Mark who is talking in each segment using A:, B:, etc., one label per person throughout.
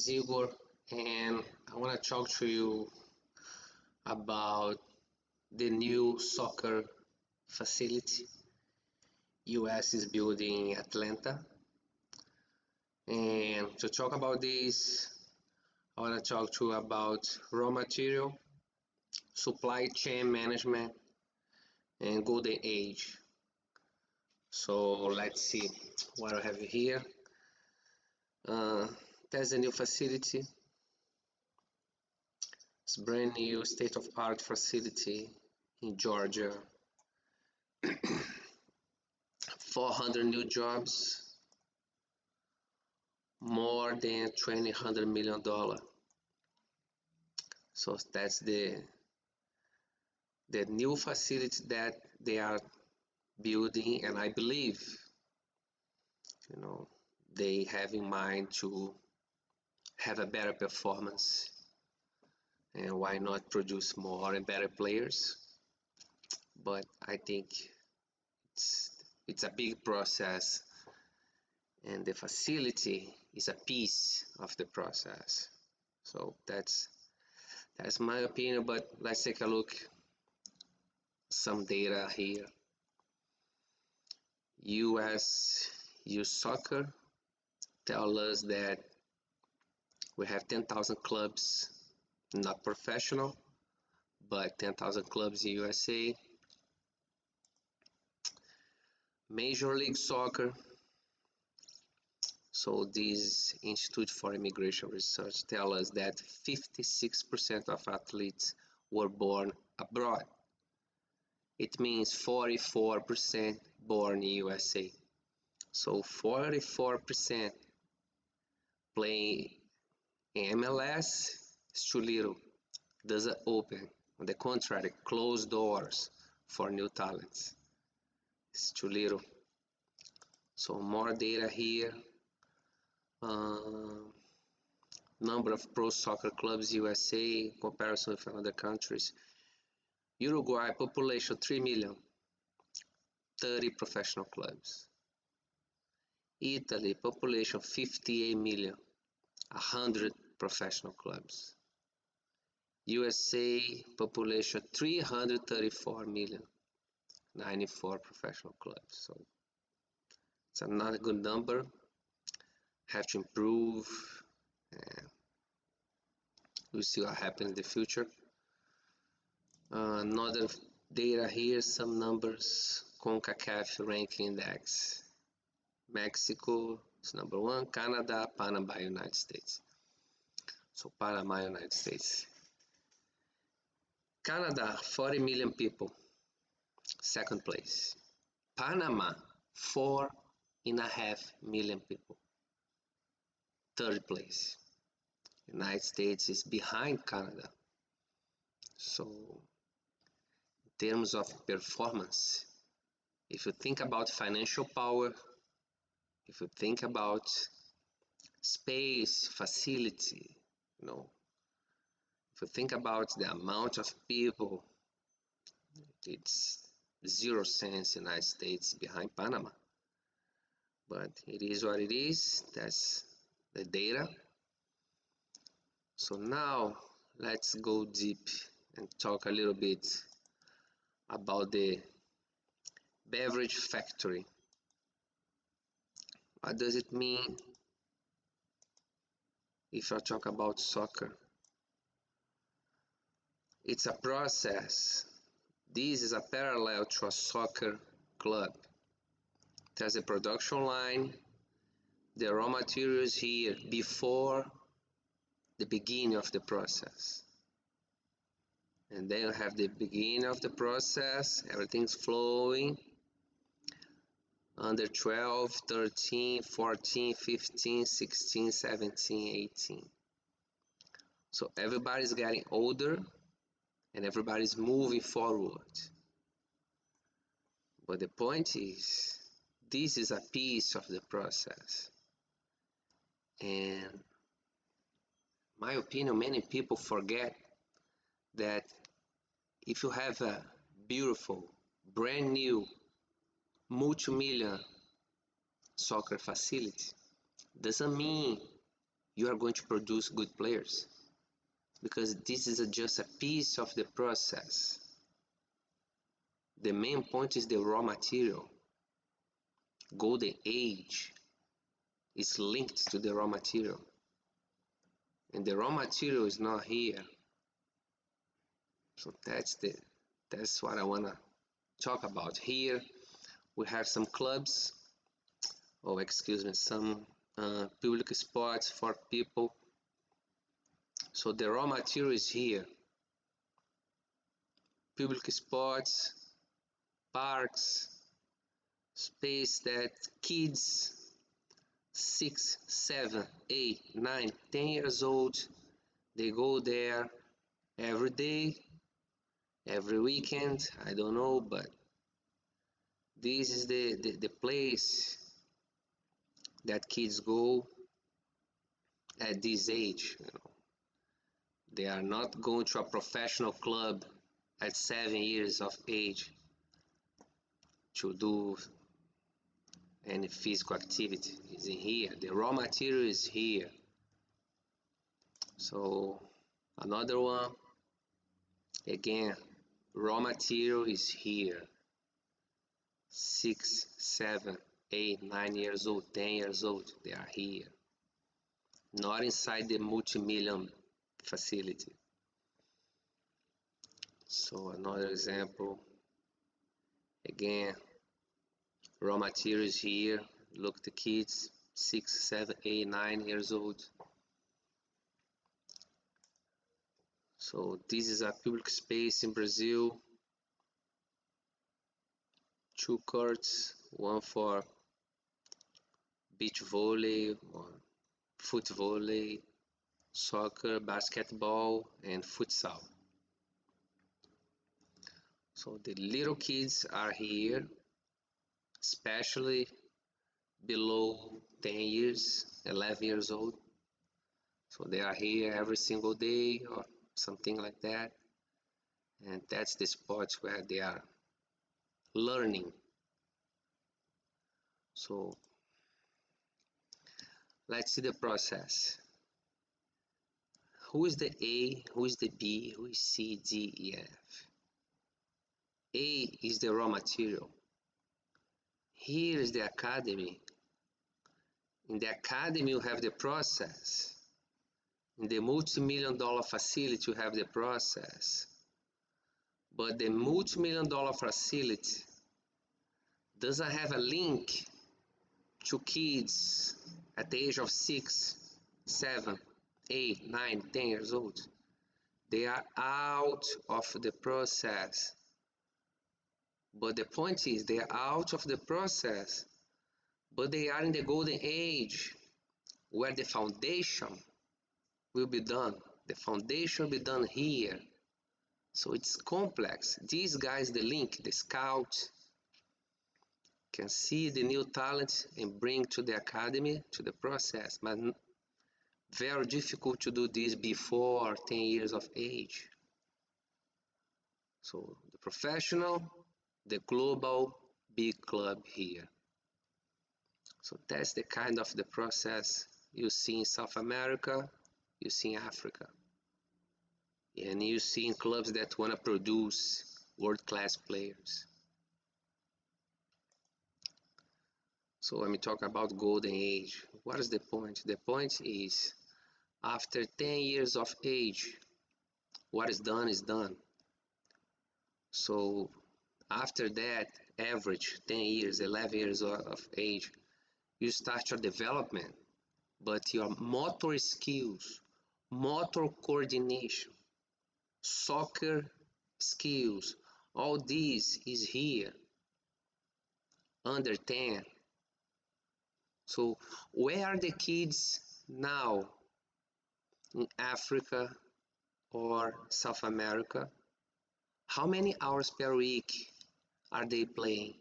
A: is Igor, and I want to talk to you about the new soccer facility US is building in Atlanta. And to talk about this, I want to talk to you about raw material, supply chain management, and golden age. So let's see what I have here. There's a new facility. It's a brand new state-of-art facility in Georgia. 400 new jobs, more than $200 million. So that's the new facility that they are building, and I believe, they have in mind to have a better performance, and why not produce more and better players. But I think it's a big process, and the facility is a piece of the process. So that's my opinion, but let's take a look some data here. US youth soccer tell us that we have 10,000 clubs, not professional, but 10,000 clubs in USA. Major League Soccer, so this Institute for Immigration Research tell us that 56% of athletes were born abroad. It means 44% born in USA. So 44% playing in MLS is too little. Doesn't open. On the contrary, close doors for new talents. It's too little. So more data here. Number of pro soccer clubs USA in comparison with other countries. Uruguay population 3 million, 30 professional clubs. Italy population 58 million, 100 professional clubs. USA population 334 million, 94 professional clubs. So it's not a good number. Have to improve. We'll see what happens in the future. Another data here, some numbers. CONCACAF ranking index. Mexico is number 1, Canada, Panama, United States. So Panama, United States. Canada, 40 million people, second place. Panama, 4.5 million people, third place. United States is behind Canada. So in terms of performance, if you think about financial power, if you think about space, facility, if you think about the amount of people, it's 0 cents United States behind Panama. But it is what it is. That's the data. So now let's go deep and talk a little bit about the beverage factory. What does it mean if I talk about soccer? It's a process. This is a parallel to a soccer club. There's a production line, the raw materials here before the beginning of the process. And then you have the beginning of the process, everything's flowing. Under 12, 13, 14, 15, 16, 17, 18. So everybody's getting older and everybody's moving forward. But the point is, this is a piece of the process. And in my opinion, many people forget that if you have a beautiful, brand new, multi-million soccer facility, doesn't mean you are going to produce good players, because this is just a piece of the process. The main point is the raw material. Golden age is linked to the raw material, and the raw material is not here. So that's what I want to talk about here. We have some clubs, oh excuse me, some public spots for people. So the raw material is here. Public spots, parks, space that kids 6, 7, 8, 9, 10 years old, they go there every day, every weekend, I don't know, but this is the place that kids go at this age. They are not going to a professional club at 7 years of age to do any physical activity. Is in here. The raw material is here. So another one, again, raw material is here. 6, 7, 8, 9 years old, 10 years old, they are here. Not inside the multi-million facility. So another example, again, raw material is here. Look, the kids 6, 7, 8, 9 years old. So this is a public space in Brazil. 2 courts, one for beach volley, or foot volley, soccer, basketball, and futsal. So the little kids are here, especially below 10 years, 11 years old. So they are here every single day or something like that. And that's the spots where they are learning. So let's see the process. Who is the A, who is the B, who is C, D, E, F? A is the raw material. Here is the academy. In the academy you have the process. In the multi-million dollar facility you have the process. But the multi-million dollar facility doesn't have a link to kids at the age of 6, 7, 8, 9, 10 years old. They are out of the process. But the point is, they are out of the process, but they are in the golden age where the foundation will be done. The foundation will be done here. So it's complex. These guys, the link, the scout, can see the new talent and bring to the academy, to the process, but very difficult to do this before 10 years of age. So the professional, the global, big club here. So that's the kind of the process you see in South America, you see in Africa. And you see in clubs that want to produce world-class players. So when we talk about golden age, what is the point? The point is, after 10 years of age, what is done is done. So after that, average 10 years, 11 years of age, you start your development, but your motor skills, motor coordination, soccer skills, all this is here, under 10. So where are the kids now in Africa or South America? How many hours per week are they playing?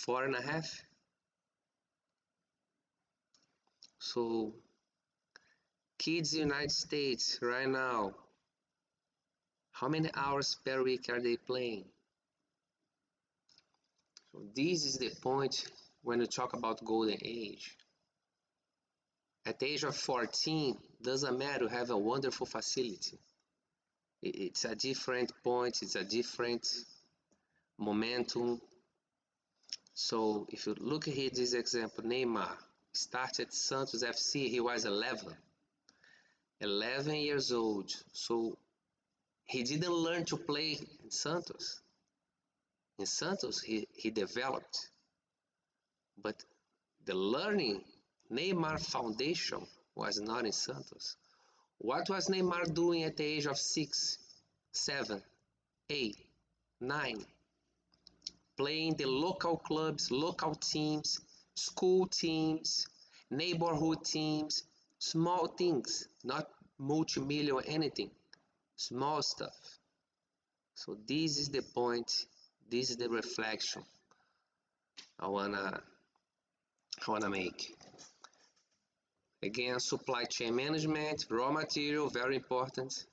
A: 4.5? So kids in the United States right now, how many hours per week are they playing? So this is the point when you talk about golden age. At the age of 14, doesn't matter, you have a wonderful facility. It's a different point, it's a different momentum. So if you look here, this example, Neymar started Santos FC, he was 11 years old. So he didn't learn to play in Santos. In Santos, he developed. But the learning, Neymar foundation was not in Santos. What was Neymar doing at the age of 6, 7, 8, 9? Playing the local clubs, local teams, school teams, neighborhood teams, small things, not multi-million or anything, small stuff. So this is the point, this is the reflection I wanna make. Again, supply chain management, raw material, very important.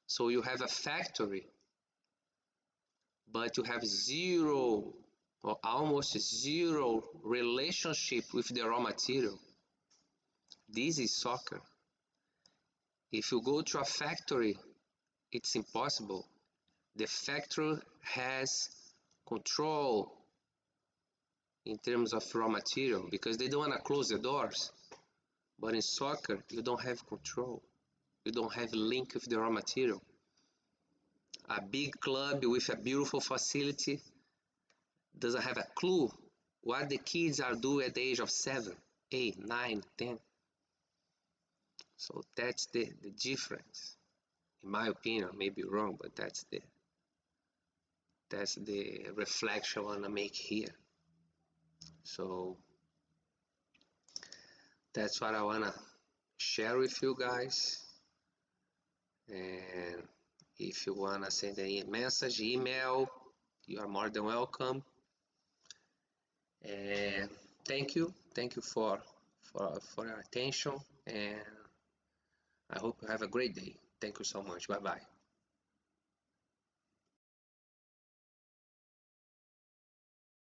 A: So you have a factory, but you have zero or almost zero relationship with the raw material. This is soccer. If you go to a factory, it's impossible. The factory has control in terms of raw material because they don't want to close the doors. But in soccer, you don't have control. You don't have a link with the raw material. A big club with a beautiful facility doesn't have a clue what the kids are doing at the age of 7, 8, 9, 10. So that's the difference. In my opinion, I may be wrong, but that's the reflection I want to make here. So that's what I want to share with you guys. And if you want to send a message, email, you are more than welcome. And thank you for your attention, and I hope you have a great day. Thank you so much. Bye bye.